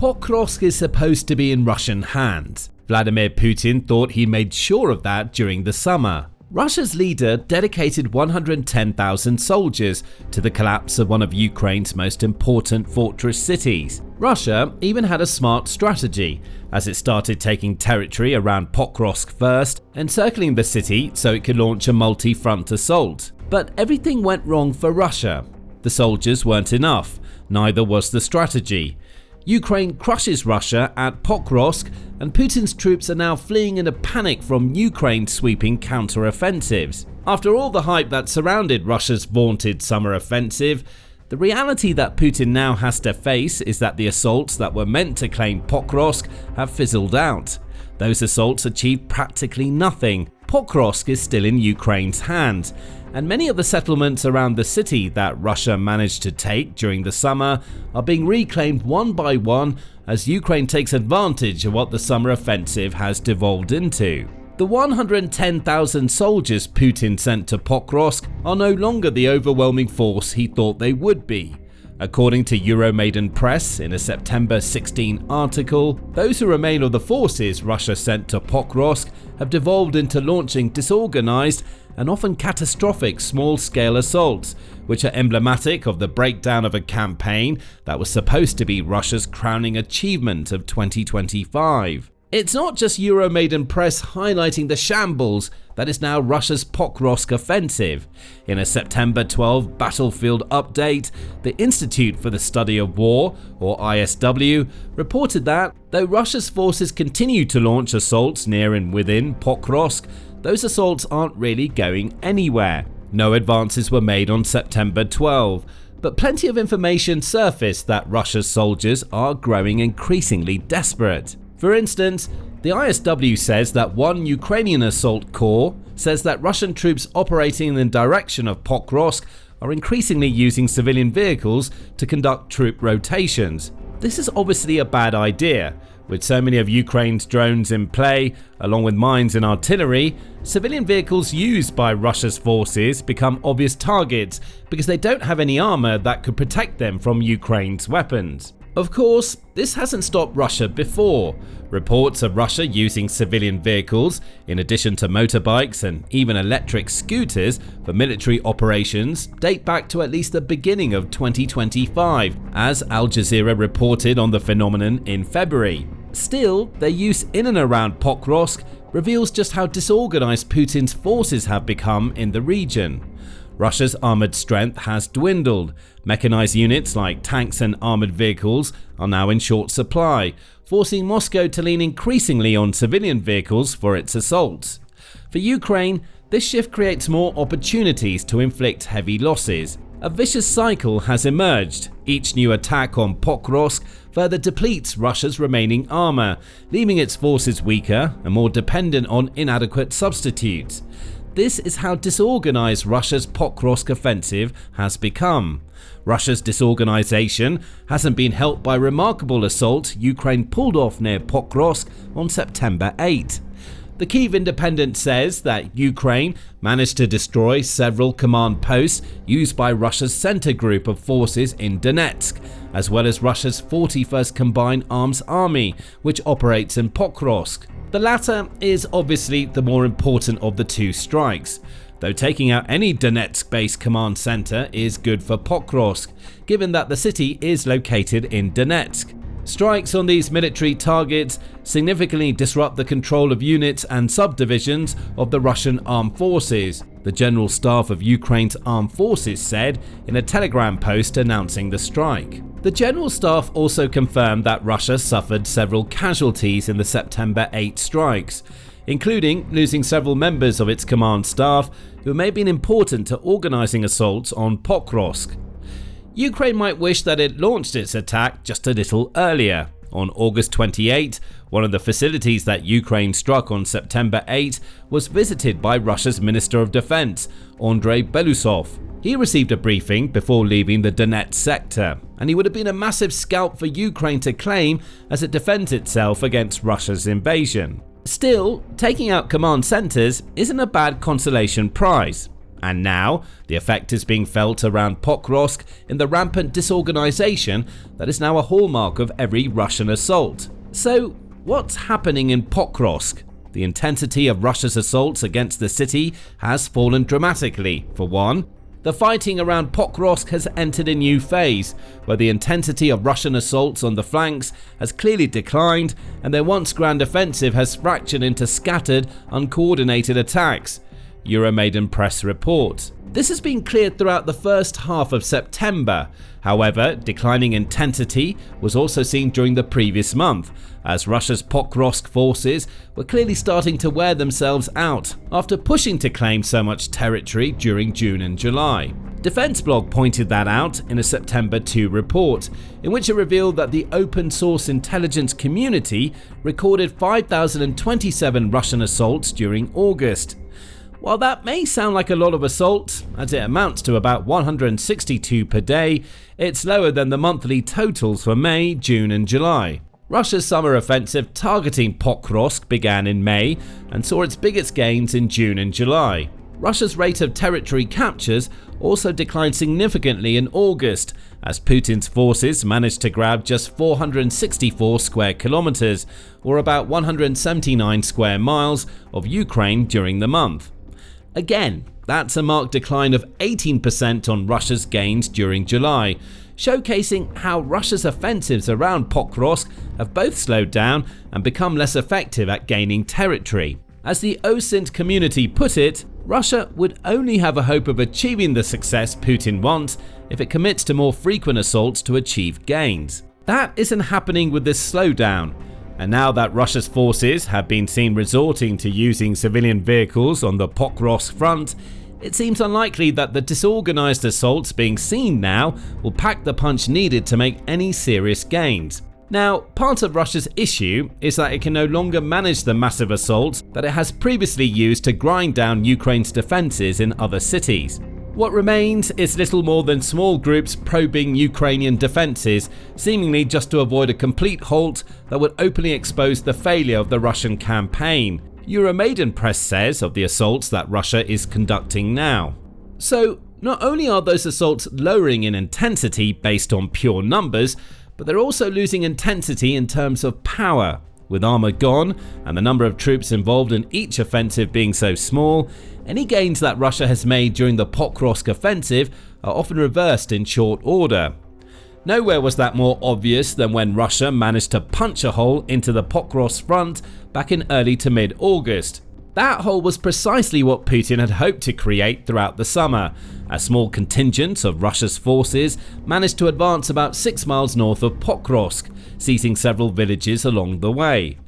Pokrovsk is supposed to be in Russian hands. Vladimir Putin thought he made sure of that during the summer. Russia's leader dedicated 110,000 soldiers to the collapse of one of Ukraine's most important fortress cities. Russia even had a smart strategy, as it started taking territory around Pokrovsk first, encircling the city so it could launch a multi-front assault. But everything went wrong for Russia. The soldiers weren't enough, neither was the strategy. Ukraine crushes Russia at Pokrovsk, and Putin's troops are now fleeing in a panic from Ukraine's sweeping counteroffensives. After all the hype that surrounded Russia's vaunted summer offensive, the reality that Putin now has to face is that the assaults that were meant to claim Pokrovsk have fizzled out. Those assaults achieved practically nothing. Pokrovsk is still in Ukraine's hands, and many of the settlements around the city that Russia managed to take during the summer are being reclaimed one by one as Ukraine takes advantage of what the summer offensive has devolved into. The 110,000 soldiers Putin sent to Pokrovsk are no longer the overwhelming force he thought they would be. According to Euromaidan Press, in a September 16 article, those who remain of the forces Russia sent to Pokrovsk have devolved into launching disorganized and often catastrophic small-scale assaults, which are emblematic of the breakdown of a campaign that was supposed to be Russia's crowning achievement of 2025. It's not just Euromaidan Press highlighting the shambles that is now Russia's Pokrovsk offensive. In a September 12 battlefield update, the Institute for the Study of War, or ISW, reported that though Russia's forces continue to launch assaults near and within Pokrovsk, those assaults aren't really going anywhere. No advances were made on September 12, but plenty of information surfaced that Russia's soldiers are growing increasingly desperate. For instance, the ISW says that one Ukrainian assault corps says that Russian troops operating in the direction of Pokrovsk are increasingly using civilian vehicles to conduct troop rotations. This is obviously a bad idea. With so many of Ukraine's drones in play, along with mines and artillery, civilian vehicles used by Russia's forces become obvious targets because they don't have any armor that could protect them from Ukraine's weapons. Of course, this hasn't stopped Russia before. Reports of Russia using civilian vehicles, in addition to motorbikes and even electric scooters for military operations, date back to at least the beginning of 2025, as Al Jazeera reported on the phenomenon in February. Still, their use in and around Pokrovsk reveals just how disorganized Putin's forces have become in the region. Russia's armoured strength has dwindled. Mechanized units like tanks and armoured vehicles are now in short supply, forcing Moscow to lean increasingly on civilian vehicles for its assaults. For Ukraine, this shift creates more opportunities to inflict heavy losses. A vicious cycle has emerged. Each new attack on Pokrovsk further depletes Russia's remaining armour, leaving its forces weaker and more dependent on inadequate substitutes. This is how disorganized Russia's Pokrovsk offensive has become. Russia's disorganization hasn't been helped by a remarkable assault Ukraine pulled off near Pokrovsk on September 8. The Kyiv Independent says that Ukraine managed to destroy several command posts used by Russia's center group of forces in Donetsk, as well as Russia's 41st Combined Arms Army, which operates in Pokrovsk. The latter is obviously the more important of the two strikes, though taking out any Donetsk-based command center is good for Pokrovsk, given that the city is located in Donetsk. Strikes on these military targets significantly disrupt the control of units and subdivisions of the Russian armed forces, the General Staff of Ukraine's armed forces said in a Telegram post announcing the strike. The General Staff also confirmed that Russia suffered several casualties in the September 8 strikes, including losing several members of its command staff who may have been important to organizing assaults on Pokrovsk. Ukraine might wish that it launched its attack just a little earlier. On August 28, one of the facilities that Ukraine struck on September 8 was visited by Russia's Minister of Defense, Andrei Belousov. He received a briefing before leaving the Donetsk sector, and he would have been a massive scalp for Ukraine to claim as it defends itself against Russia's invasion. Still, taking out command centers isn't a bad consolation prize. And now, the effect is being felt around Pokrovsk in the rampant disorganization that is now a hallmark of every Russian assault. So, what's happening in Pokrovsk? The intensity of Russia's assaults against the city has fallen dramatically. For one, the fighting around Pokrovsk has entered a new phase, where the intensity of Russian assaults on the flanks has clearly declined, and their once grand offensive has fractured into scattered, uncoordinated attacks. Euromaidan Press reports. This has been cleared throughout the first half of September. However, declining intensity was also seen during the previous month, as Russia's Pokrovsk forces were clearly starting to wear themselves out after pushing to claim so much territory during June and July. Defense Blog pointed that out in a September 2 report, in which it revealed that the open source intelligence community recorded 5,027 Russian assaults during August. While that may sound like a lot of assaults, as it amounts to about 162 per day, it's lower than the monthly totals for May, June and July. Russia's summer offensive targeting Pokrovsk began in May and saw its biggest gains in June and July. Russia's rate of territory captures also declined significantly in August, as Putin's forces managed to grab just 464 square kilometers, or about 179 square miles, of Ukraine during the month. Again, that's a marked decline of 18% on Russia's gains during July, showcasing how Russia's offensives around Pokrovsk have both slowed down and become less effective at gaining territory. As the OSINT community put it, Russia would only have a hope of achieving the success Putin wants if it commits to more frequent assaults to achieve gains. That isn't happening with this slowdown. And now that Russia's forces have been seen resorting to using civilian vehicles on the Pokrovsk front, it seems unlikely that the disorganized assaults being seen now will pack the punch needed to make any serious gains. Now, part of Russia's issue is that it can no longer manage the massive assaults that it has previously used to grind down Ukraine's defenses in other cities. What remains is little more than small groups probing Ukrainian defenses, seemingly just to avoid a complete halt that would openly expose the failure of the Russian campaign. Euromaidan Press says of the assaults that Russia is conducting now. So, not only are those assaults lowering in intensity based on pure numbers, but they're also losing intensity in terms of power. With armor gone and the number of troops involved in each offensive being so small, any gains that Russia has made during the Pokrovsk offensive are often reversed in short order. Nowhere was that more obvious than when Russia managed to punch a hole into the Pokrovsk front back in early to mid-August. That hole was precisely what Putin had hoped to create throughout the summer. A small contingent of Russia's forces managed to advance about 6 miles north of Pokrovsk, seizing several villages along the way.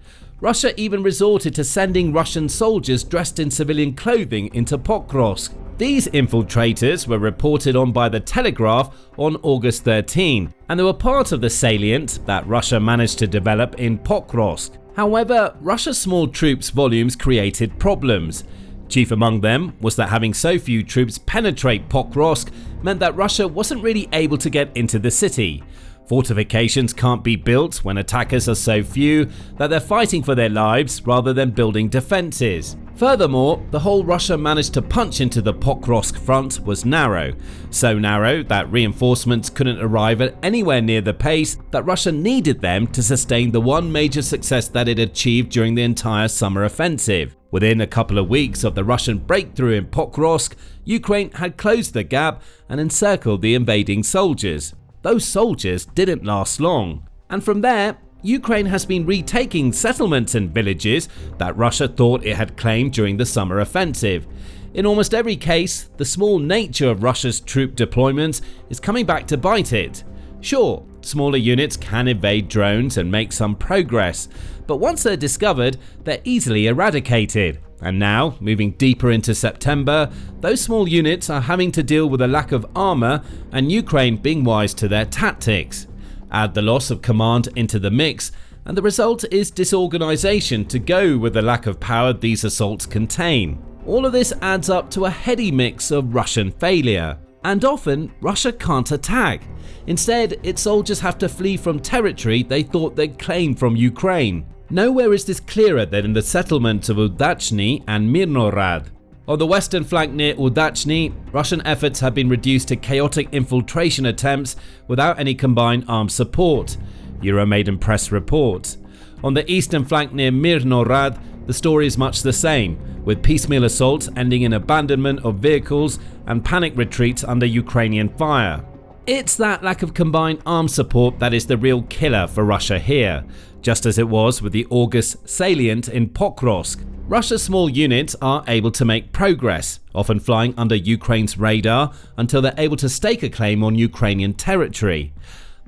Russia even resorted to sending Russian soldiers dressed in civilian clothing into Pokrovsk. These infiltrators were reported on by the Telegraph on August 13, and they were part of the salient that Russia managed to develop in Pokrovsk. However, Russia's small troops' volumes created problems. Chief among them was that having so few troops penetrate Pokrovsk meant that Russia wasn't really able to get into the city. Fortifications can't be built when attackers are so few that they're fighting for their lives rather than building defenses. Furthermore, the hole Russia managed to punch into the Pokrovsk front was narrow, so narrow that reinforcements couldn't arrive at anywhere near the pace that Russia needed them to sustain the one major success that it achieved during the entire summer offensive. Within a couple of weeks of the Russian breakthrough in Pokrovsk, Ukraine had closed the gap and encircled the invading soldiers. Those soldiers didn't last long, and from there, Ukraine has been retaking settlements and villages that Russia thought it had claimed during the summer offensive. In almost every case, the small nature of Russia's troop deployments is coming back to bite it. Sure, smaller units can evade drones and make some progress, but once they're discovered, they're easily eradicated. And now, moving deeper into September, those small units are having to deal with a lack of armor and Ukraine being wise to their tactics. Add the loss of command into the mix, and the result is disorganization to go with the lack of power these assaults contain. All of this adds up to a heady mix of Russian failure. And often, Russia can't attack. Instead, its soldiers have to flee from territory they thought they'd claimed from Ukraine. Nowhere is this clearer than in the settlement of Udachne and Myrnohrad. On the western flank near Udachne, Russian efforts have been reduced to chaotic infiltration attempts without any combined armed support, Euromaidan Press reports. On the eastern flank near Myrnohrad, the story is much the same, with piecemeal assaults ending in abandonment of vehicles and panic retreats under Ukrainian fire. It's that lack of combined arms support that is the real killer for Russia here, just as it was with the August salient in Pokrovsk. Russia's small units are able to make progress, often flying under Ukraine's radar until they're able to stake a claim on Ukrainian territory.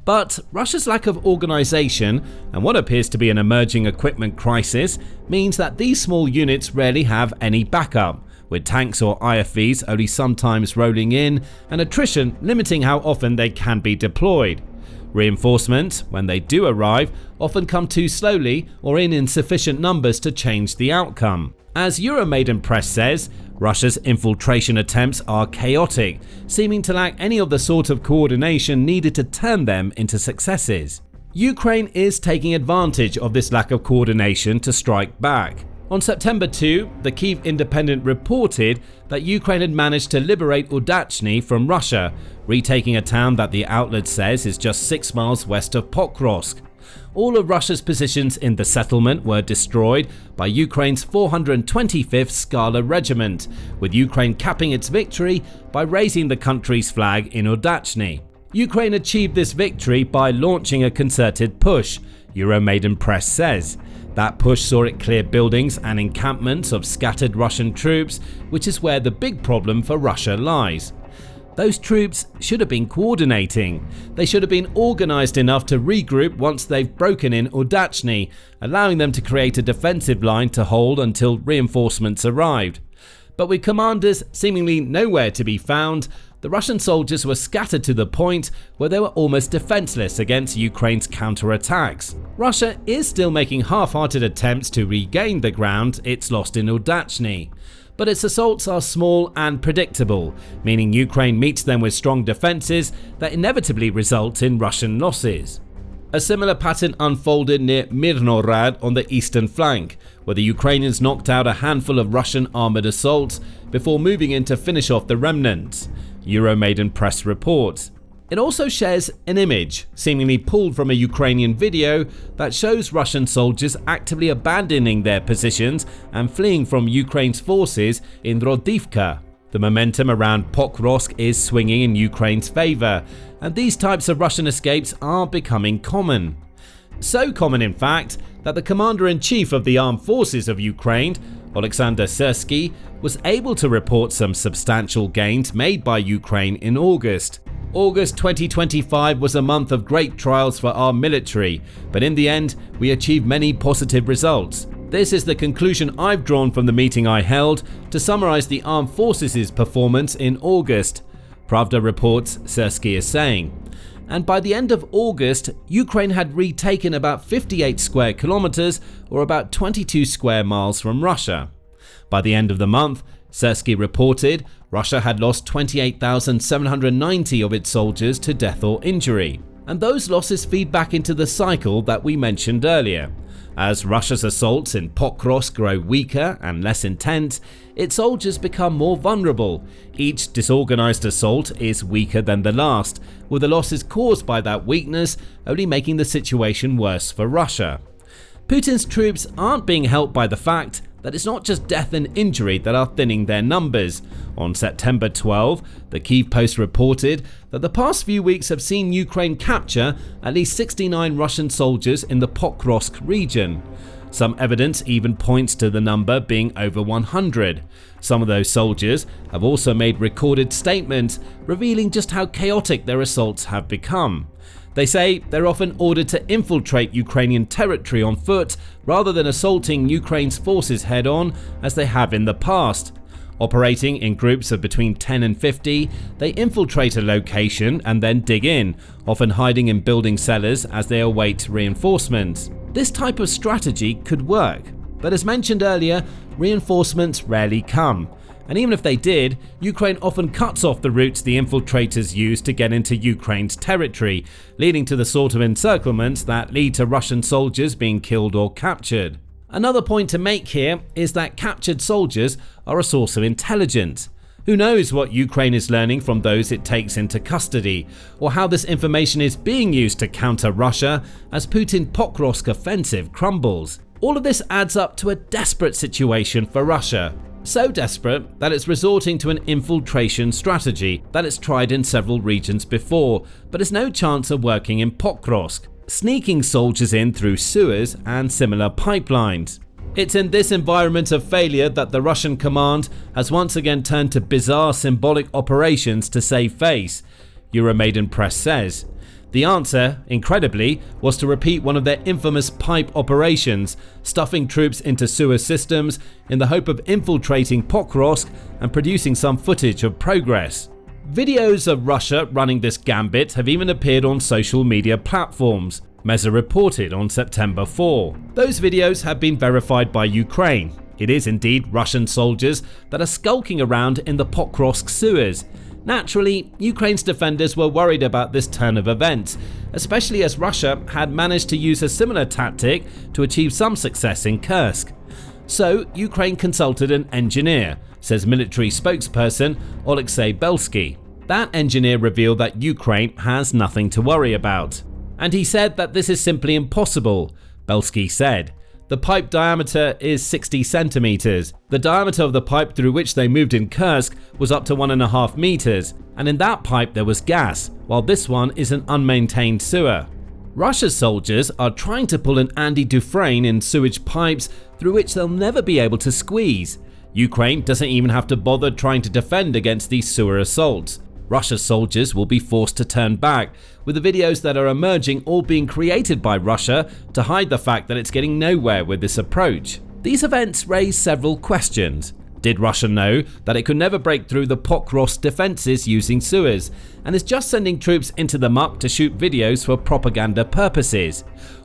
But Russia's lack of organization and what appears to be an emerging equipment crisis means that these small units rarely have any backup, with tanks or IFVs only sometimes rolling in and attrition limiting how often they can be deployed. Reinforcements, when they do arrive, often come too slowly or in insufficient numbers to change the outcome. As Euromaidan Press says, Russia's infiltration attempts are chaotic, seeming to lack any of the sort of coordination needed to turn them into successes. Ukraine is taking advantage of this lack of coordination to strike back. On September 2, the Kyiv Independent reported that Ukraine had managed to liberate Udachne from Russia, retaking a town that the outlet says is just 6 miles west of Pokrovsk. All of Russia's positions in the settlement were destroyed by Ukraine's 425th Skala Regiment, with Ukraine capping its victory by raising the country's flag in Udachne. Ukraine achieved this victory by launching a concerted push, Euromaidan Press says. That push saw it clear buildings and encampments of scattered Russian troops, which is where the big problem for Russia lies. Those troops should have been coordinating. They should have been organized enough to regroup once they've broken in Udachne, allowing them to create a defensive line to hold until reinforcements arrived. But with commanders seemingly nowhere to be found, the Russian soldiers were scattered to the point where they were almost defenseless against Ukraine's counterattacks. Russia is still making half-hearted attempts to regain the ground it's lost in Udachne, but its assaults are small and predictable, meaning Ukraine meets them with strong defenses that inevitably result in Russian losses. A similar pattern unfolded near Myrnohrad on the eastern flank, where the Ukrainians knocked out a handful of Russian armoured assaults before moving in to finish off the remnants, Euromaidan Press reports. It also shares an image, seemingly pulled from a Ukrainian video, that shows Russian soldiers actively abandoning their positions and fleeing from Ukraine's forces in Rodivka. The momentum around Pokrovsk is swinging in Ukraine's favour, and these types of Russian escapes are becoming common. So common, in fact, that the commander-in-chief of the armed forces of Ukraine, Oleksandr Syrskyi, was able to report some substantial gains made by Ukraine in August. August 2025 was a month of great trials for our military, but in the end, we achieved many positive results. This is the conclusion I've drawn from the meeting I held to summarize the armed forces' performance in August, Pravda reports Syrskyi is saying. And by the end of August, Ukraine had retaken about 58 square kilometers, or about 22 square miles from Russia. By the end of the month, Syrskyi reported Russia had lost 28,790 of its soldiers to death or injury. And those losses feed back into the cycle that we mentioned earlier. As Russia's assaults in Pokrovsk grow weaker and less intense, its soldiers become more vulnerable. Each disorganized assault is weaker than the last, with the losses caused by that weakness only making the situation worse for Russia. Putin's troops aren't being helped by the fact that it's not just death and injury that are thinning their numbers. On September 12, the Kyiv Post reported that the past few weeks have seen Ukraine capture at least 69 Russian soldiers in the Pokrovsk region. Some evidence even points to the number being over 100. Some of those soldiers have also made recorded statements revealing just how chaotic their assaults have become. They say they're often ordered to infiltrate Ukrainian territory on foot rather than assaulting Ukraine's forces head-on as they have in the past. Operating in groups of between 10 and 50, they infiltrate a location and then dig in, often hiding in building cellars as they await reinforcements. This type of strategy could work, but as mentioned earlier, reinforcements rarely come. And even if they did, Ukraine often cuts off the routes the infiltrators use to get into Ukraine's territory, leading to the sort of encirclements that lead to Russian soldiers being killed or captured. Another point to make here is that captured soldiers are a source of intelligence. Who knows what Ukraine is learning from those it takes into custody, or how this information is being used to counter Russia as Putin's Pokrovsk offensive crumbles. All of this adds up to a desperate situation for Russia. So desperate that it's resorting to an infiltration strategy that it's tried in several regions before, but has no chance of working in Pokrovsk, sneaking soldiers in through sewers and similar pipelines. It's in this environment of failure that the Russian command has once again turned to bizarre symbolic operations to save face, Euromaidan Press says. The answer, incredibly, was to repeat one of their infamous pipe operations, stuffing troops into sewer systems in the hope of infiltrating Pokrovsk and producing some footage of progress. Videos of Russia running this gambit have even appeared on social media platforms, Meza reported on September 4. Those videos have been verified by Ukraine. It is indeed Russian soldiers that are skulking around in the Pokrovsk sewers. Naturally, Ukraine's defenders were worried about this turn of events, especially as Russia had managed to use a similar tactic to achieve some success in Kursk. So, Ukraine consulted an engineer, says military spokesperson Oleksandr. That engineer revealed that Ukraine has nothing to worry about. And he said that this is simply impossible, Belsky said. The pipe diameter is 60 centimeters. The diameter of the pipe through which they moved in Kursk was up to 1.5 meters, and in that pipe there was gas, while this one is an unmaintained sewer. Russia's soldiers are trying to pull an Andy Dufresne in sewage pipes through which they'll never be able to squeeze. Ukraine doesn't even have to bother trying to defend against these sewer assaults. Russia's soldiers will be forced to turn back, with the videos that are emerging all being created by Russia to hide the fact that it's getting nowhere with this approach. These events raise several questions. Did Russia know that it could never break through the Pokrovsk defenses using sewers, and is just sending troops into the muck to shoot videos for propaganda purposes?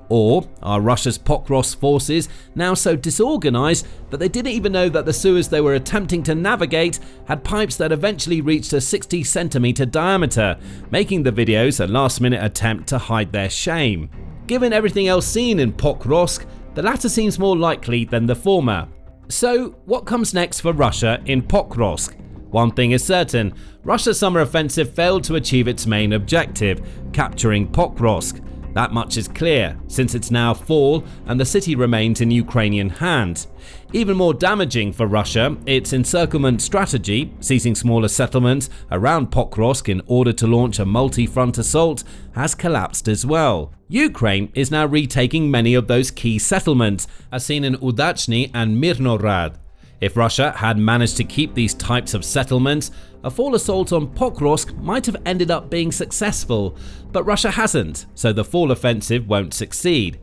Or are Russia's Pokrovsk forces now so disorganized that they didn't even know that the sewers they were attempting to navigate had pipes that eventually reached a 60 centimeter diameter, making the videos a last-minute attempt to hide their shame? Given everything else seen in Pokrovsk, the latter seems more likely than the former. So, what comes next for Russia in Pokrovsk? One thing is certain, Russia's summer offensive failed to achieve its main objective, capturing Pokrovsk. That much is clear, since it's now fall and the city remains in Ukrainian hands. Even more damaging for Russia, its encirclement strategy, seizing smaller settlements around Pokrovsk in order to launch a multi-front assault, has collapsed as well. Ukraine is now retaking many of those key settlements, as seen in Udachne and Myrnohrad. If Russia had managed to keep these types of settlements, a fall assault on Pokrovsk might have ended up being successful, but Russia hasn't, so the fall offensive won't succeed.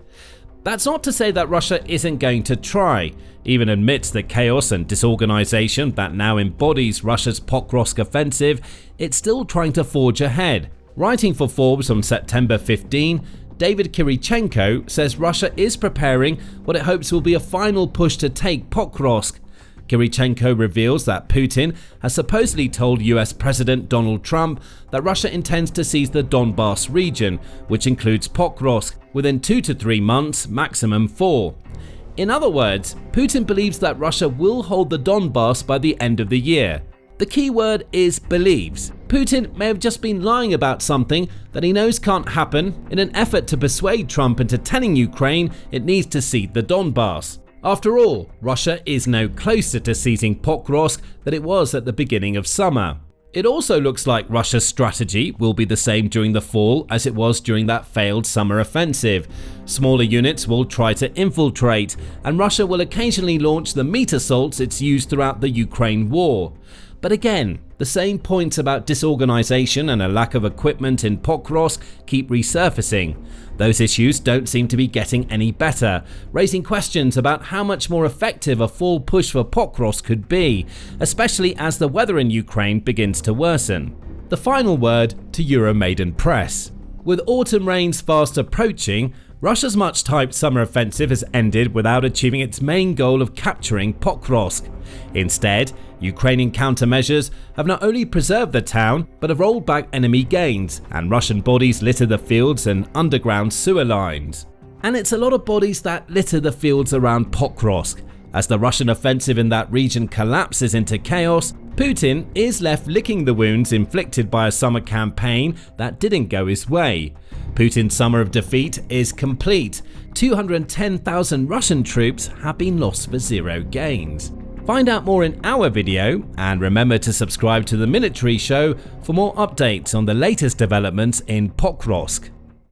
That's not to say that Russia isn't going to try. Even amidst the chaos and disorganization that now embodies Russia's Pokrovsk offensive, it's still trying to forge ahead. Writing for Forbes on September 15, David Kirichenko says Russia is preparing what it hopes will be a final push to take Pokrovsk. Kirichenko reveals that Putin has supposedly told US President Donald Trump that Russia intends to seize the Donbas region, which includes Pokrovsk, within 2 to 3 months, maximum 4. In other words, Putin believes that Russia will hold the Donbas by the end of the year. The key word is believes. Putin may have just been lying about something that he knows can't happen in an effort to persuade Trump into telling Ukraine it needs to cede the Donbas. After all, Russia is no closer to seizing Pokrovsk than it was at the beginning of summer. It also looks like Russia's strategy will be the same during the fall as it was during that failed summer offensive. Smaller units will try to infiltrate, and Russia will occasionally launch the meat assaults it's used throughout the Ukraine war. But again, the same points about disorganization and a lack of equipment in Pokrovsk keep resurfacing. Those issues don't seem to be getting any better, raising questions about how much more effective a fall push for Pokrovsk could be, especially as the weather in Ukraine begins to worsen. The final word to Euromaidan Press. With autumn rains fast approaching, Russia's much-typed summer offensive has ended without achieving its main goal of capturing Pokrovsk. Instead, Ukrainian countermeasures have not only preserved the town, but have rolled back enemy gains, and Russian bodies litter the fields and underground sewer lines. And it's a lot of bodies that litter the fields around Pokrovsk. As the Russian offensive in that region collapses into chaos, Putin is left licking the wounds inflicted by a summer campaign that didn't go his way. Putin's summer of defeat is complete. 210,000 Russian troops have been lost for zero gains. Find out more in our video, and remember to subscribe to the Military Show for more updates on the latest developments in Pokrovsk.